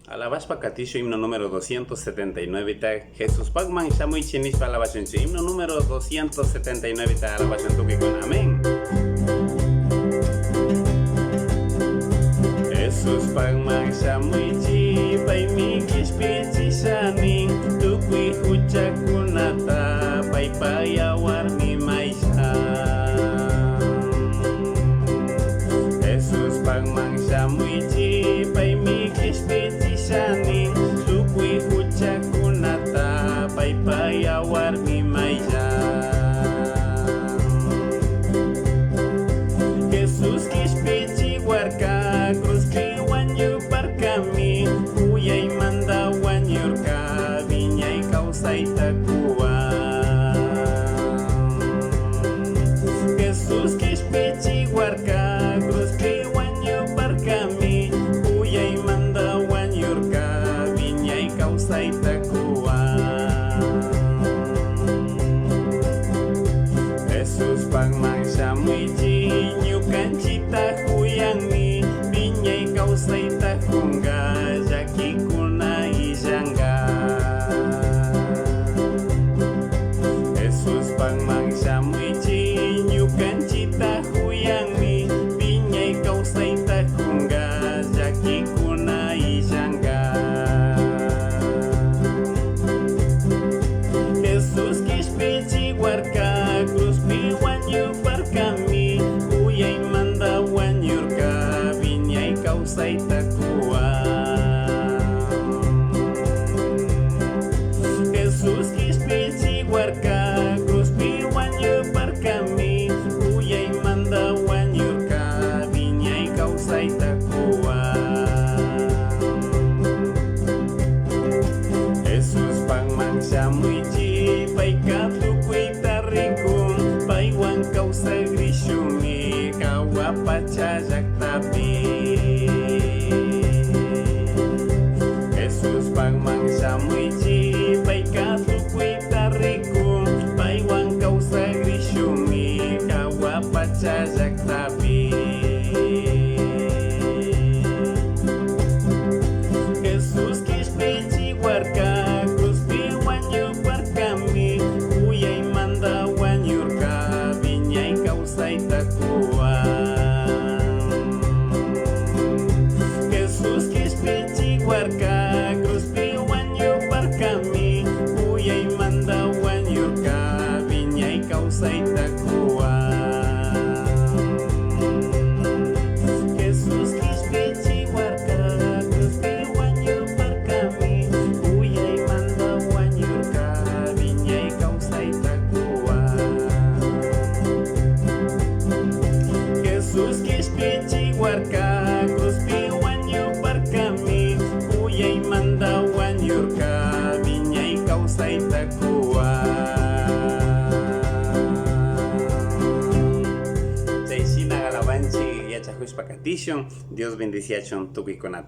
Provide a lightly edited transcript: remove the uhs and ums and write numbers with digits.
Alabashpa Katisho, himno número 279, Jesús Pagman, Shamuy Chinispa, alabación, himno número 279, alabación, tuque con amén. Jesús Pagman, Shamuy Chipa, y mi kispichi shani, tukui hucha kunata, paipaya warmi maisha. Jesús Pagman, Shamuy Chipa, y mi kispichi shani, tukui hucha kunata, paipaya warmi maisha. Jesús kispichi warka, cruz que wanyu parkami, uyay manda wanyurka, viñay causa itakua. Jesús kispichi warka, cruz que wanyu parkami, uyay manda wanyurka, viñay causa itakua. Jesús Pagman Shamuy nyukan cita huyangni, binyay causa itakunga, jaki kuna ijanga. Jesús Pagman Shamuy nyukan cita huyangni, binyay causa itakunga, jaki kuna ijanga. Jesús kispichi warka, cruz pi wanyu parkami, uyay manda wanyurka, viñay causa itakua. Jesús kispichi warka, cruz pi wanyu parkami, uyay manda wanyurka, viñay causa itakua. Jesús Pagman Shamuy paika tukui tarikun, paiwan causa grishumi, kawa pachajak tapi. Jesús Pagman Shamuy paika tukui tarikun, paiwan causa grishumi, kawa pachajak tapi. Jesús kispichi warka, cruz pi wanyu parkami, uyay manda wanyurka, viñay causa itakua. Jesús kispichi warka, cruz pi wanyu parkami, uyay manda wanyurka, viñay causa itakua. Jesús kispichi warka, cruz pi wanyu parkami, uyay manda wanyurka, viñay causa itakua. Jesús kispichi warka, cruz pi wanyu parkami, uyay manda wanyurka, viñay causa itakua. Chaysina galabanchi yachahuishpa katisho, Dios bendicia chon tukuikonata.